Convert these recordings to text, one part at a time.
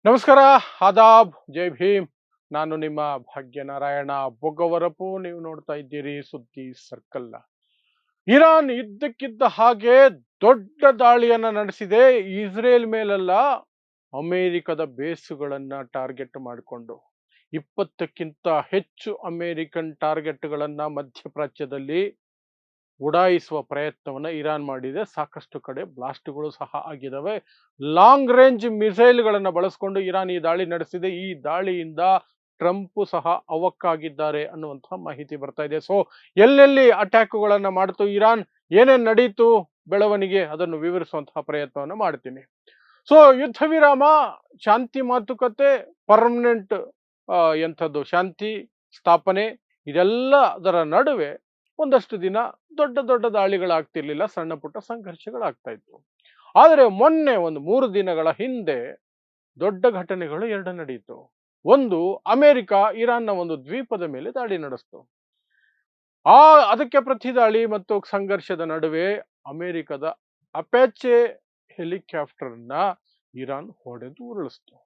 ನಮಸ್ಕಾರ, ಆದಾಬ್, ಜೈ ಭೀಮ್. ನಾನು ನಿಮ್ಮ ಭಾಗ್ಯನಾರಾಯಣ ಬೊಗವರಪು. ನೀವು ನೋಡ್ತಾ ಇದ್ದೀರಿ ಸುದ್ದಿ ಸರ್ಕಲ್. ಇರಾನ್ ಇದ್ದಕ್ಕಿದ್ದ ಹಾಗೆ ದೊಡ್ಡ ದಾಳಿಯನ್ನ ನಡೆಸಿದೆ. ಇಸ್ರೇಲ್ ಮೇಲೆಲ್ಲ ಅಮೆರಿಕದ ಬೇಸುಗಳನ್ನ ಟಾರ್ಗೆಟ್ ಮಾಡಿಕೊಂಡು 20ಕ್ಕಿಂತ ಹೆಚ್ಚು ಅಮೆರಿಕನ್ ಟಾರ್ಗೆಟ್ಗಳನ್ನ ಮಧ್ಯಪ್ರಾಚ್ಯದಲ್ಲಿ ಉಡಾಯಿಸುವ ಪ್ರಯತ್ನವನ್ನ ಇರಾನ್ ಮಾಡಿದೆ. ಸಾಕಷ್ಟು ಕಡೆ ಬ್ಲಾಸ್ಟ್ಗಳು ಸಹ ಆಗಿದ್ದಾವೆ. ಲಾಂಗ್ ರೇಂಜ್ ಮಿಸೈಲ್ಗಳನ್ನ ಬಳಸಿಕೊಂಡು ಇರಾನ್ ಈ ದಾಳಿ ನಡೆಸಿದೆ. ಈ ದಾಳಿಯಿಂದ ಟ್ರಂಪ್ ಸಹ ಅವಕ್ಕಾಗಿದ್ದಾರೆ ಅನ್ನುವಂತಹ ಮಾಹಿತಿ ಬರ್ತಾ ಇದೆ. ಸೊ ಎಲ್ಲೆಲ್ಲಿ ಅಟ್ಯಾಕ್ಗಳನ್ನ ಮಾಡ್ತು ಇರಾನ್, ಏನೇನ್ ನಡೀತು ಬೆಳವಣಿಗೆ, ಅದನ್ನು ವಿವರಿಸುವಂತಹ ಪ್ರಯತ್ನವನ್ನು ಮಾಡ್ತೀನಿ. ಸೊ ಯುದ್ಧ ವಿರಾಮ, ಶಾಂತಿ ಮಾತುಕತೆ, ಪರ್ಮನೆಂಟ್ ಎಂಥದ್ದು ಶಾಂತಿ ಸ್ಥಾಪನೆ, ಇದೆಲ್ಲದರ ನಡುವೆ ಒಂದಷ್ಟು ದಿನ ದೊಡ್ಡ ದೊಡ್ಡ ದಾಳಿಗಳಾಗ್ತಿರ್ಲಿಲ್ಲ, ಸಣ್ಣ ಪುಟ್ಟ ಸಂಘರ್ಷಗಳಾಗ್ತಾ ಇತ್ತು. ಆದರೆ ಮೊನ್ನೆ ಒಂದು 3 ದಿನಗಳ ಹಿಂದೆ ದೊಡ್ಡ ಘಟನೆಗಳು ಎರಡು ನಡೆಯಿತು. ಒಂದು, ಅಮೆರಿಕ ಇರಾನ್ನ ಒಂದು ದ್ವೀಪದ ಮೇಲೆ ದಾಳಿ ನಡೆಸ್ತು. ಅದಕ್ಕೆ ಪ್ರತಿದಾಳಿ ಮತ್ತು ಸಂಘರ್ಷದ ನಡುವೆ ಅಮೆರಿಕದ ಅಪ್ಯಾಚೆ ಹೆಲಿಕಾಪ್ಟರ್ನ ಇರಾನ್ ಹೊಡೆದು ಉರುಳಿಸ್ತು.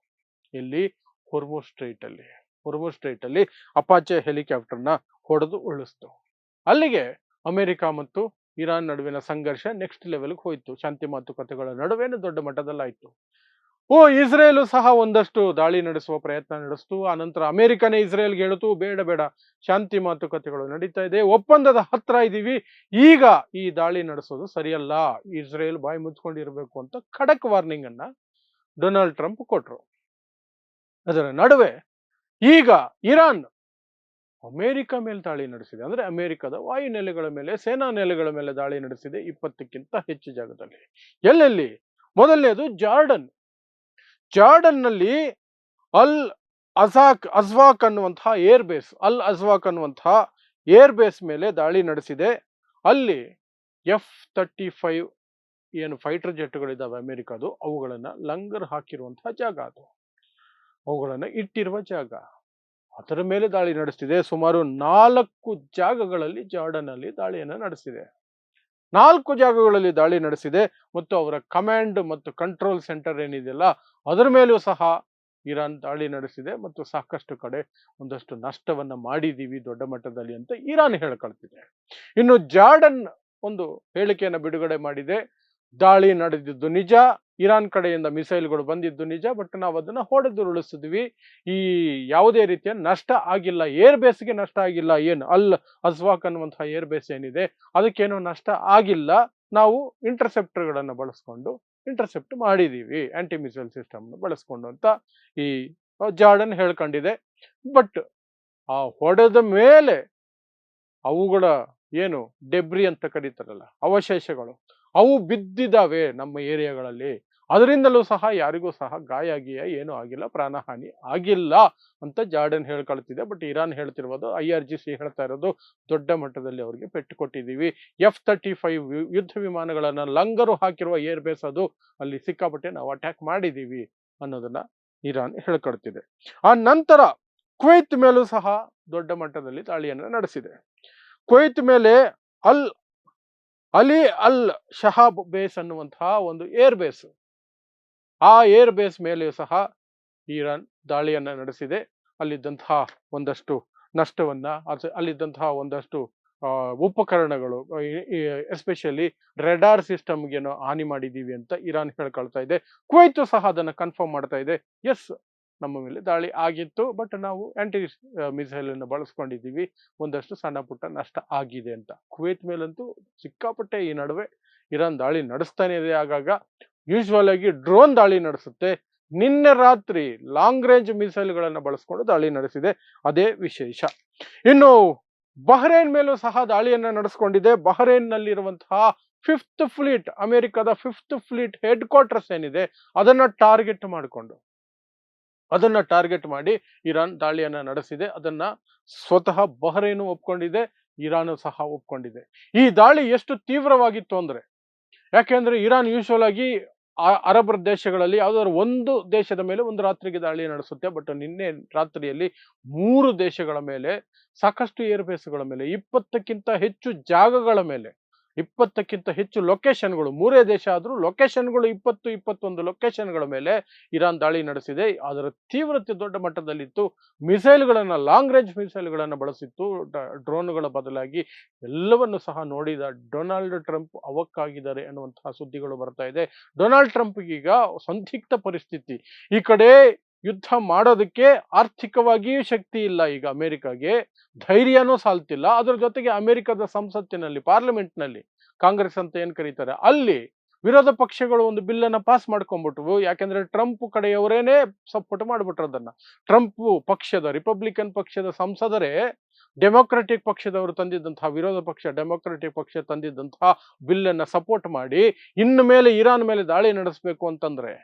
ಎಲ್ಲಿ? ಹೊರ್ಮುಜ್ ಸ್ಟ್ರೈಟ್ ಅಲ್ಲಿ ಅಪಾಚೆ ಹೆಲಿಕಾಪ್ಟರ್ನ ಹೊಡೆದು ಉರುಳಿಸ್ತು. ಅಲ್ಲಿಗೆ ಅಮೆರಿಕ ಮತ್ತು ಇರಾನ್ ನಡುವಿನ ಸಂಘರ್ಷ ನೆಕ್ಸ್ಟ್ ಲೆವೆಲ್ಗೆ ಹೋಯ್ತು. ಶಾಂತಿ ಮಾತುಕತೆಗಳ ನಡುವೆನೇ ದೊಡ್ಡ ಮಟ್ಟದಲ್ಲಾಯ್ತು. ಇಸ್ರೇಲು ಸಹ ಒಂದಷ್ಟು ದಾಳಿ ನಡೆಸುವ ಪ್ರಯತ್ನ ನಡೆಸ್ತು. ಆನಂತರ ಅಮೆರಿಕನೇ ಇಸ್ರೇಲ್ಗೆ ಹೇಳಿತು, ಬೇಡ ಬೇಡ, ಶಾಂತಿ ಮಾತುಕತೆಗಳು ನಡೀತಾ ಇದೆ, ಒಪ್ಪಂದದ ಹತ್ರ ಇದ್ದೀವಿ, ಈಗ ಈ ದಾಳಿ ನಡೆಸೋದು ಸರಿಯಲ್ಲ, ಇಸ್ರೇಲ್ ಬಾಯಿ ಮುಚ್ಕೊಂಡಿರ್ಬೇಕು ಅಂತ ಖಡಕ್ ವಾರ್ನಿಂಗ್ ಅನ್ನ ಡೊನಾಲ್ಡ್ ಟ್ರಂಪ್ ಕೊಟ್ರು. ಅದರ ನಡುವೆ ಈಗ ಇರಾನ್ ಅಮೆರಿಕ ಮೇಲೆ ದಾಳಿ ನಡೆಸಿದೆ. ಅಂದ್ರೆ ಅಮೆರಿಕದ ವಾಯು ನೆಲೆಗಳ ಮೇಲೆ, ಸೇನಾ ನೆಲೆಗಳ ಮೇಲೆ ದಾಳಿ ನಡೆಸಿದೆ 20ಕ್ಕಿಂತ ಹೆಚ್ಚು ಜಾಗದಲ್ಲಿ. ಎಲ್ಲೆಲ್ಲಿ? ಮೊದಲನೇದು ಜಾರ್ಡನ್ ನಲ್ಲಿ ಅಲ್ ಅಜ್ವಾಕ್ ಅನ್ನುವಂತಹ ಏರ್ ಬೇಸ್ ಮೇಲೆ ದಾಳಿ ನಡೆಸಿದೆ. ಅಲ್ಲಿ F-35 ಏನು ಫೈಟರ್ ಜೆಟ್ಗಳಿದ್ದಾವೆ ಅಮೆರಿಕದು, ಅವುಗಳನ್ನ ಲಂಗರ್ ಹಾಕಿರುವಂತಹ ಜಾಗ, ಅವುಗಳನ್ನ ಇಟ್ಟಿರುವ ಜಾಗ, ಅದರ ಮೇಲೆ ದಾಳಿ ನಡೆಸ್ತಿದೆ. ಸುಮಾರು 4 ಜಾಗಗಳಲ್ಲಿ ಜಾರ್ಡನ್ ಅಲ್ಲಿ ದಾಳಿಯನ್ನು ನಡೆಸಿದೆ. 4 ಜಾಗಗಳಲ್ಲಿ ದಾಳಿ ನಡೆಸಿದೆ ಮತ್ತು ಅವರ ಕಮಾಂಡ್ ಮತ್ತು ಕಂಟ್ರೋಲ್ ಸೆಂಟರ್ ಏನಿದೆಯಲ್ಲ, ಅದರ ಮೇಲೂ ಸಹ ಇರಾನ್ ದಾಳಿ ನಡೆಸಿದೆ ಮತ್ತು ಸಾಕಷ್ಟು ಕಡೆ ಒಂದಷ್ಟು ನಷ್ಟವನ್ನ ಮಾಡಿದೀವಿ ದೊಡ್ಡ ಮಟ್ಟದಲ್ಲಿ ಅಂತ ಇರಾನ್ ಹೇಳ್ಕೊಳ್ತಿದೆ. ಇನ್ನು ಜಾರ್ಡನ್ ಒಂದು ಹೇಳಿಕೆಯನ್ನು ಬಿಡುಗಡೆ ಮಾಡಿದೆ. ದಾಳಿ ನಡೆದಿದ್ದು ನಿಜ, ಇರಾನ್ ಕಡೆಯಿಂದ ಮಿಸೈಲ್ಗಳು ಬಂದಿದ್ದು ನಿಜ, ಬಟ್ ನಾವು ಅದನ್ನ ಹೊಡೆದುರುಳಿಸಿದ್ವಿ, ಈ ಯಾವುದೇ ರೀತಿಯ ನಷ್ಟ ಆಗಿಲ್ಲ, ಏರ್ ಬೇಸ್ಗೆ ನಷ್ಟ ಆಗಿಲ್ಲ. ಏನು ಅಲ್ ಅಜ್ವಾಕ್ ಅನ್ನುವಂತಹ ಏರ್ ಬೇಸ್ ಏನಿದೆ ಅದಕ್ಕೇನೋ ನಷ್ಟ ಆಗಿಲ್ಲ, ನಾವು ಇಂಟರ್ಸೆಪ್ಟರ್ಗಳನ್ನ ಬಳಸ್ಕೊಂಡು ಇಂಟರ್ಸೆಪ್ಟ್ ಮಾಡಿದೀವಿ, ಆಂಟಿ ಮಿಸೈಲ್ ಸಿಸ್ಟಮ್ ಬಳಸ್ಕೊಂಡು ಅಂತ ಈ ಜಾರ್ಡನ್ ಹೇಳ್ಕೊಂಡಿದೆ. ಬಟ್ ಆ ಹೊಡೆದ ಮೇಲೆ ಅವುಗಳ ಏನು ಡೆಬ್ರಿ ಅಂತ ಕರೀತಾರಲ್ಲ, ಅವಶೇಷಗಳು, ಅವು ಬಿದ್ದಿದ್ದಾವೆ ನಮ್ಮ ಏರಿಯಾಗಳಲ್ಲಿ, ಅದರಿಂದಲೂ ಸಹ ಯಾರಿಗೂ ಸಹ ಗಾಯ ಏನೂ ಆಗಿಲ್ಲ, ಪ್ರಾಣಹಾನಿ ಆಗಿಲ್ಲ ಅಂತ ಜಾರ್ಡನ್ ಹೇಳ್ಕೊಳ್ತಿದೆ. ಬಟ್ ಇರಾನ್ ಹೇಳ್ತಿರೋದು, IRGC ಹೇಳ್ತಾ ಇರೋದು, ದೊಡ್ಡ ಮಟ್ಟದಲ್ಲಿ ಅವರಿಗೆ ಪೆಟ್ಟು ಕೊಟ್ಟಿದ್ದೀವಿ, F-35 ಯುದ್ಧ ವಿಮಾನಗಳನ್ನ ಲಂಗರು ಹಾಕಿರುವ ಏರ್ ಬೇಸ್ ಅದು, ಅಲ್ಲಿ ಸಿಕ್ಕಾಪಟ್ಟೆ ನಾವು ಅಟ್ಯಾಕ್ ಮಾಡಿದೀವಿ ಅನ್ನೋದನ್ನ ಇರಾನ್ ಹೇಳ್ಕೊಳ್ತಿದೆ. ಆ ನಂತರ ಕುವೈತ್ ಮೇಲೂ ಸಹ ದೊಡ್ಡ ಮಟ್ಟದಲ್ಲಿ ದಾಳಿಯನ್ನು ನಡೆಸಿದೆ. ಕುವೈತ್ ಮೇಲೆ ಅಲಿ ಅಲ್ ಶಹಾಬ್ ಬೇಸ್ ಅನ್ನುವಂತಹ ಒಂದು ಏರ್ ಬೇಸ್, ಆ ಏರ್ ಬೇಸ್ ಮೇಲೆ ಸಹ ಇರಾನ್ ದಾಳಿಯನ್ನ ನಡೆಸಿದೆ. ಅಲ್ಲಿದ್ದಂತಹ ಒಂದಷ್ಟು ನಷ್ಟವನ್ನ, ಅಲ್ಲಿದ್ದಂತಹ ಒಂದಷ್ಟು ಉಪಕರಣಗಳು, ಎಸ್ಪೆಷಲಿ ರೆಡಾರ್ ಸಿಸ್ಟಮ್ಗೇನೋ ಹಾನಿ ಮಾಡಿದೀವಿ ಅಂತ ಇರಾನ್ ಹೇಳ್ಕೊಳ್ತಾ ಇದೆ. ಕುವೈತ್ ಸಹ ಅದನ್ನ ಕನ್ಫರ್ಮ್ ಮಾಡ್ತಾ ಇದೆ, ಎಸ್ ನಮ್ಮ ಮೇಲೆ ದಾಳಿ ಆಗಿತ್ತು, ಬಟ್ ನಾವು ಆಂಟಿ ಮಿಸೈಲ್ ಅನ್ನು ಬಳಸ್ಕೊಂಡಿದ್ದೀವಿ, ಒಂದಷ್ಟು ಸಣ್ಣ ಪುಟ್ಟ ನಷ್ಟ ಆಗಿದೆ ಅಂತ. ಕುವೈತ್ ಮೇಲಂತೂ ಸಿಕ್ಕಾಪಟ್ಟೆ ಈ ನಡುವೆ ಇರಾನ್ ದಾಳಿ ನಡೆಸ್ತಾನೆ ಇದೆ. ಆಗಾಗ ಯೂಶುವಲ್ ಆಗಿ ಡ್ರೋನ್ ದಾಳಿ ನಡೆಸುತ್ತೆ. ನಿನ್ನೆ ರಾತ್ರಿ ಲಾಂಗ್ ರೇಂಜ್ ಮಿಸೈಲ್ಗಳನ್ನ ಬಳಸ್ಕೊಂಡು ದಾಳಿ ನಡೆಸಿದೆ, ಅದೇ ವಿಶೇಷ. ಇನ್ನು ಬಹ್ರೇನ್ ಮೇಲೂ ಸಹ ದಾಳಿಯನ್ನ ನಡೆಸ್ಕೊಂಡಿದೆ. ಬಹ್ರೇನ್ ನಲ್ಲಿರುವಂತಹ 5th ಫ್ಲೀಟ್, ಅಮೆರಿಕದ 5th ಫ್ಲೀಟ್ ಹೆಡ್ ಕ್ವಾರ್ಟರ್ಸ್ ಏನಿದೆ ಅದನ್ನ ಟಾರ್ಗೆಟ್ ಮಾಡಿ ಇರಾನ್ ದಾಳಿಯನ್ನ ನಡೆಸಿದೆ. ಅದನ್ನ ಸ್ವತಃ ಬಹ್ರೇನು ಒಪ್ಕೊಂಡಿದೆ, ಇರಾನು ಸಹ ಒಪ್ಕೊಂಡಿದೆ. ಈ ದಾಳಿ ಎಷ್ಟು ತೀವ್ರವಾಗಿತ್ತು ಅಂದ್ರೆ, ಯಾಕೆಂದ್ರೆ ಇರಾನ್ ಯೂಶುವಲ್ ಆಗಿ ಅರಬ್ ದೇಶಗಳಲ್ಲಿ ಯಾವ್ದಾದ್ರು ಒಂದು ದೇಶದ ಮೇಲೆ ಒಂದು ರಾತ್ರಿಗೆ ದಾಳಿ ನಡೆಸುತ್ತೆ. ಬಟ್ ನಿನ್ನೆ ರಾತ್ರಿಯಲ್ಲಿ 3 ದೇಶಗಳ ಮೇಲೆ, ಸಾಕಷ್ಟು ಏರ್ ಬೇಸ್ಗಳ ಮೇಲೆ, 20ಕ್ಕಿಂತ ಹೆಚ್ಚು ಜಾಗಗಳ ಮೇಲೆ 20ಕ್ಕಿಂತ ಹೆಚ್ಚು ಲೊಕೇಶನ್ಗಳು, ಮೂರೇ ದೇಶ ಆದರೂ ಲೊಕೇಶನ್ಗಳು 21 ಲೊಕೇಶನ್ಗಳ ಮೇಲೆ ಇರಾನ್ ದಾಳಿ ನಡೆಸಿದೆ. ಅದರ ತೀವ್ರತೆ ದೊಡ್ಡ ಮಟ್ಟದಲ್ಲಿತ್ತು. ಮಿಸೈಲ್ಗಳನ್ನು, ಲಾಂಗ್ ರೇಂಜ್ ಮಿಸೈಲ್ಗಳನ್ನು ಬಳಸಿತ್ತು ಡ್ರೋನ್ಗಳ ಬದಲಾಗಿ. ಎಲ್ಲವನ್ನು ಸಹ ನೋಡಿದ ಡೊನಾಲ್ಡ್ ಟ್ರಂಪ್ ಅವಕ್ಕಾಗಿದ್ದಾರೆ ಅನ್ನುವಂತಹ ಸುದ್ದಿಗಳು ಬರ್ತಾ ಇದೆ. ಡೊನಾಲ್ಡ್ ಟ್ರಂಪ್ಗೀಗ ಸಂದಿಗ್ಧ ಪರಿಸ್ಥಿತಿ. ಈ ಕಡೆ ಯುದ್ಧ ಮಾಡೋದಕ್ಕೆ ಆರ್ಥಿಕವಾಗಿಯೂ ಶಕ್ತಿ ಇಲ್ಲ ಈಗ ಅಮೆರಿಕಾಗೆ, ಧೈರ್ಯನೂ ಸಾಲ್ತಿಲ್ಲ. ಅದರ ಜೊತೆಗೆ ಅಮೆರಿಕದ ಸಂಸತ್ತಿನಲ್ಲಿ, ಪಾರ್ಲಿಮೆಂಟ್ನಲ್ಲಿ, ಕಾಂಗ್ರೆಸ್ ಅಂತ ಏನ್ ಕರೀತಾರೆ, ಅಲ್ಲಿ ವಿರೋಧ ಪಕ್ಷಗಳು ಒಂದು ಬಿಲ್ ಅನ್ನ ಪಾಸ್ ಮಾಡ್ಕೊಂಡ್ಬಿಟ್ವು. ಯಾಕೆಂದ್ರೆ ಟ್ರಂಪ್ ಕಡೆಯವರೇನೆ ಸಪೋರ್ಟ್ ಮಾಡ್ಬಿಟ್ರು ಅದನ್ನ. ಟ್ರಂಪ್ ಪಕ್ಷದ, ರಿಪಬ್ಲಿಕನ್ ಪಕ್ಷದ ಸಂಸದರೇ ಡೆಮೊಕ್ರೆಟಿಕ್ ಪಕ್ಷದವರು ತಂದಿದ್ದಂತಹ, ವಿರೋಧ ಪಕ್ಷ ಡೆಮೊಕ್ರೆಟಿಕ್ ಪಕ್ಷ ತಂದಿದ್ದಂತಹ ಬಿಲ್ ಅನ್ನ ಸಪೋರ್ಟ್ ಮಾಡಿ ಇನ್ನು ಮೇಲೆ ಇರಾನ್ ಮೇಲೆ ದಾಳಿ ನಡೆಸಬೇಕು ಅಂತಂದ್ರೆ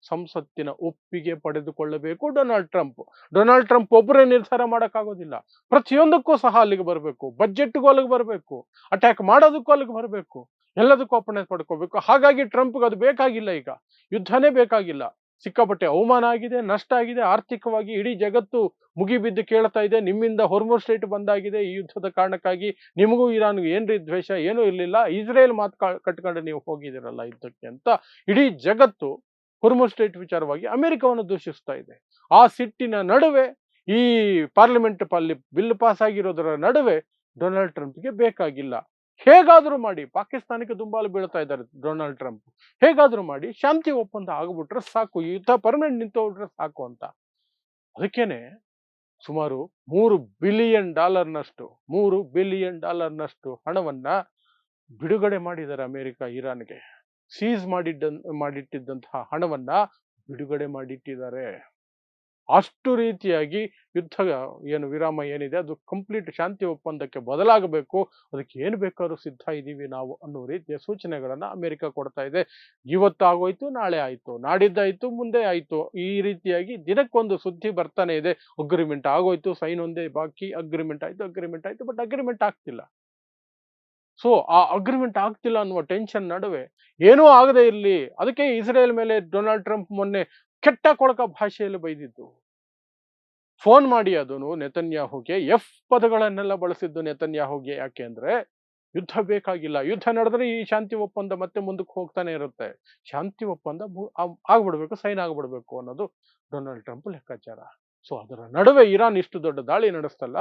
ಸಂಸತ್ತಿನ ಒಪ್ಪಿಗೆ ಪಡೆದುಕೊಳ್ಳಬೇಕು ಡೊನಾಲ್ಡ್ ಟ್ರಂಪ್. ಡೊನಾಲ್ಡ್ ಟ್ರಂಪ್ ಒಬ್ಬರೇ ನಿರ್ಧಾರ ಮಾಡೋಕ್ಕಾಗೋದಿಲ್ಲ. ಪ್ರತಿಯೊಂದಕ್ಕೂ ಸಹ ಅಲ್ಲಿಗೆ ಬರಬೇಕು, ಬಜೆಟ್ಗೂ ಅಲ್ಲಿಗೆ ಬರಬೇಕು, ಅಟ್ಯಾಕ್ ಮಾಡೋದಕ್ಕೂ ಅಲ್ಲಿಗೆ ಬರಬೇಕು, ಎಲ್ಲದಕ್ಕೂ ಒಪ್ಪಣೆ ಪಡ್ಕೋಬೇಕು. ಹಾಗಾಗಿ ಟ್ರಂಪ್ಗೆ ಅದು ಬೇಕಾಗಿಲ್ಲ. ಈಗ ಯುದ್ಧನೇ ಬೇಕಾಗಿಲ್ಲ. ಸಿಕ್ಕಾಪಟ್ಟೆ ಅವಮಾನ ಆಗಿದೆ, ನಷ್ಟ ಆಗಿದೆ. ಆರ್ಥಿಕವಾಗಿ ಇಡೀ ಜಗತ್ತು ಮುಗಿಬಿದ್ದು ಕೇಳ್ತಾ ಇದೆ, ನಿಮ್ಮಿಂದ ಹೊರ್ಮುಜ್ ಸ್ಟ್ರೈಟ್ ಬಂದಾಗಿದೆ ಈ ಯುದ್ಧದ ಕಾರಣಕ್ಕಾಗಿ. ನಿಮಗೂ ಇರಾನ್ಗೂ ಏನ್ರಿ ದ್ವೇಷ? ಏನೂ ಇರಲಿಲ್ಲ, ಇಸ್ರೇಲ್ ಮಾತು ಕಟ್ಕೊಂಡು ನೀವು ಹೋಗಿದ್ದೀರಲ್ಲ ಯುದ್ಧಕ್ಕೆ ಅಂತ ಇಡೀ ಜಗತ್ತು ಹೊರ್ಮುಜ್ ಸ್ಟ್ರೈಟ್ ವಿಚಾರವಾಗಿ ಅಮೆರಿಕವನ್ನು ದೂಷಿಸ್ತಾ ಇದೆ. ಆ ಸಿಟ್ಟಿನ ನಡುವೆ ಈ ಪಾರ್ಲಿಮೆಂಟ್ ಬಿಲ್ ಪಾಸ್ ಆಗಿರೋದರ ನಡುವೆ ಡೊನಾಲ್ಡ್ ಟ್ರಂಪ್ಗೆ ಬೇಕಾಗಿಲ್ಲ. ಹೇಗಾದ್ರೂ ಮಾಡಿ, ಪಾಕಿಸ್ತಾನಕ್ಕೆ ದುಂಬಾಲು ಬೀಳ್ತಾ ಇದ್ದಾರೆ ಡೊನಾಲ್ಡ್ ಟ್ರಂಪ್, ಹೇಗಾದ್ರೂ ಮಾಡಿ ಶಾಂತಿ ಒಪ್ಪಂದ ಆಗ್ಬಿಟ್ರೆ ಸಾಕು, ಈ ಯುದ್ಧ ಪರ್ಮನೆಂಟ್ ನಿಂತೋಗ್ಬಿಟ್ರೆ ಸಾಕು ಅಂತ. ಅದಕ್ಕೇನೆ ಸುಮಾರು $3 ಬಿಲಿಯನ್ ಹಣವನ್ನ ಬಿಡುಗಡೆ ಮಾಡಿದ್ದಾರೆ ಅಮೆರಿಕ ಇರಾನ್ಗೆ. ಸೀಸ್ ಮಾಡಿಟ್ಟಿದ್ದಂತಹ ಹಣವನ್ನ ಬಿಡುಗಡೆ ಮಾಡಿಟ್ಟಿದ್ದಾರೆ. ಅಷ್ಟು ರೀತಿಯಾಗಿ ಯುದ್ಧ ಏನು ವಿರಾಮ ಏನಿದೆ ಅದು ಕಂಪ್ಲೀಟ್ ಶಾಂತಿ ಒಪ್ಪಂದಕ್ಕೆ ಬದಲಾಗಬೇಕು. ಅದಕ್ಕೆ ಏನು ಬೇಕಾದ್ರೂ ಸಿದ್ಧ ಇದ್ದೀವಿ ನಾವು ಅನ್ನೋ ರೀತಿಯ ಸೂಚನೆಗಳನ್ನ ಅಮೆರಿಕ ಕೊಡ್ತಾ ಇದೆ. ಇವತ್ತು ಆಗೋಯ್ತು, ನಾಳೆ ಆಯ್ತು, ನಾಡಿದ್ದಾಯ್ತು, ಮುಂದೆ ಆಯ್ತು, ಈ ರೀತಿಯಾಗಿ ದಿನಕ್ಕೊಂದು ಸುದ್ದಿ ಬರ್ತಾನೆ ಇದೆ. ಅಗ್ರಿಮೆಂಟ್ ಆಗೋಯ್ತು, ಸೈನ್ ಒಂದೇ ಬಾಕಿ, ಅಗ್ರಿಮೆಂಟ್ ಆಯ್ತು, ಬಟ್ ಅಗ್ರಿಮೆಂಟ್ ಆಗ್ತಿಲ್ಲ. ಸೊ ಆ ಅಗ್ರಿಮೆಂಟ್ ಆಗ್ತಿಲ್ಲ ಅನ್ನುವ ಟೆನ್ಷನ್ ನಡುವೆ ಏನೂ ಆಗದೆ ಇರಲಿ, ಅದಕ್ಕೆ ಇಸ್ರೇಲ್ ಮೇಲೆ ಡೊನಾಲ್ಡ್ ಟ್ರಂಪ್ ಮೊನ್ನೆ ಕೆಟ್ಟ ಕೊಳಕ ಭಾಷೆಯಲ್ಲಿ ಬೈದಿದ್ದು. ಫೋನ್ ಮಾಡಿ ಅದನ್ನು ನೆತನ್ಯಾಹುಗೆ ಪದಗಳನ್ನೆಲ್ಲ ಬಳಸಿದ್ದು ನೆತನ್ಯಾಹುಗೆ. ಯಾಕೆ ಅಂದ್ರೆ ಯುದ್ಧ ಬೇಕಾಗಿಲ್ಲ, ಯುದ್ಧ ನಡೆದ್ರೆ ಈ ಶಾಂತಿ ಒಪ್ಪಂದ ಮತ್ತೆ ಮುಂದಕ್ಕೆ ಹೋಗ್ತಾನೆ ಇರುತ್ತೆ, ಶಾಂತಿ ಒಪ್ಪಂದ ಆಗ್ಬಿಡ್ಬೇಕು, ಸೈನ್ ಆಗ್ಬಿಡ್ಬೇಕು ಅನ್ನೋದು ಡೊನಾಲ್ಡ್ ಟ್ರಂಪ್ ಲೆಕ್ಕಾಚಾರ. ಸೊ ಅದರ ನಡುವೆ ಇರಾನ್ ಇಷ್ಟು ದೊಡ್ಡ ದಾಳಿ ನಡೆಸ್ತಲ್ಲ,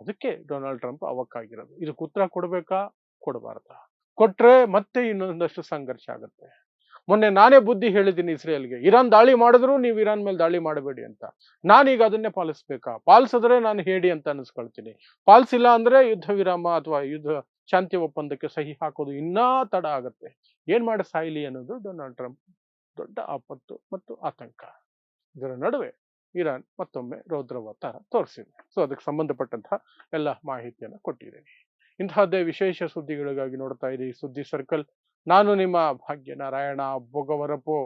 ಅದಕ್ಕೆ ಡೊನಾಲ್ಡ್ ಟ್ರಂಪ್ ಅವಕ್ಕಾಗಿರೋದು. ಇದಕ್ಕೆ ಉತ್ತರ ಕೊಡ್ಬೇಕಾ, ಕೊಡಬಾರ್ದ? ಕೊಟ್ರೆ ಮತ್ತೆ ಇನ್ನೊಂದಷ್ಟು ಸಂಘರ್ಷ ಆಗುತ್ತೆ. ಮೊನ್ನೆ ನಾನೇ ಬುದ್ಧಿ ಹೇಳಿದ್ದೀನಿ ಇಸ್ರೇಲ್ಗೆ, ಇರಾನ್ ದಾಳಿ ಮಾಡಿದ್ರು ನೀವು ಇರಾನ್ ಮೇಲೆ ದಾಳಿ ಮಾಡಬೇಡಿ ಅಂತ. ನಾನೀಗ ಅದನ್ನೇ ಪಾಲಿಸ್ಬೇಕಾ? ಪಾಲಿಸಿದ್ರೆ ನಾನು ಹೇಳಿ ಅಂತ ಅನ್ಸ್ಕೊಳ್ತೀನಿ, ಪಾಲಿಸಿಲ್ಲ ಅಂದ್ರೆ ಯುದ್ಧ ವಿರಾಮ ಅಥವಾ ಶಾಂತಿ ಒಪ್ಪಂದಕ್ಕೆ ಸಹಿ ಹಾಕೋದು ಇನ್ನೂ ತಡ ಆಗುತ್ತೆ. ಏನ್ ಮಾಡಿ ಸಾಯ್ಲಿ ಅನ್ನೋದು ಡೊನಾಲ್ಡ್ ಟ್ರಂಪ್ ದೊಡ್ಡ ಆಪತ್ತು ಮತ್ತು ಆತಂಕ. ಇದರ ನಡುವೆ ಇರಾನ್ ಮತ್ತೊಮ್ಮೆ ರೌದ್ರವತಾರ ತೋರಿಸಿದೆ. ಸೊ ಅದಕ್ಕೆ ಸಂಬಂಧಪಟ್ಟಂತಹ ಎಲ್ಲ ಮಾಹಿತಿಯನ್ನು ಕೊಟ್ಟಿದ್ದೇನೆ. ಇಂತಹದ್ದೇ ವಿಶೇಷ ಸುದ್ದಿಗಳಿಗಾಗಿ ನೋಡ್ತಾ ಇರಿ ಸುದ್ದಿ ಸರ್ಕಲ್. ನಾನು ನಿಮ್ಮ ಭಾಗ್ಯನಾರಾಯಣ ಬೊಗವರಪು.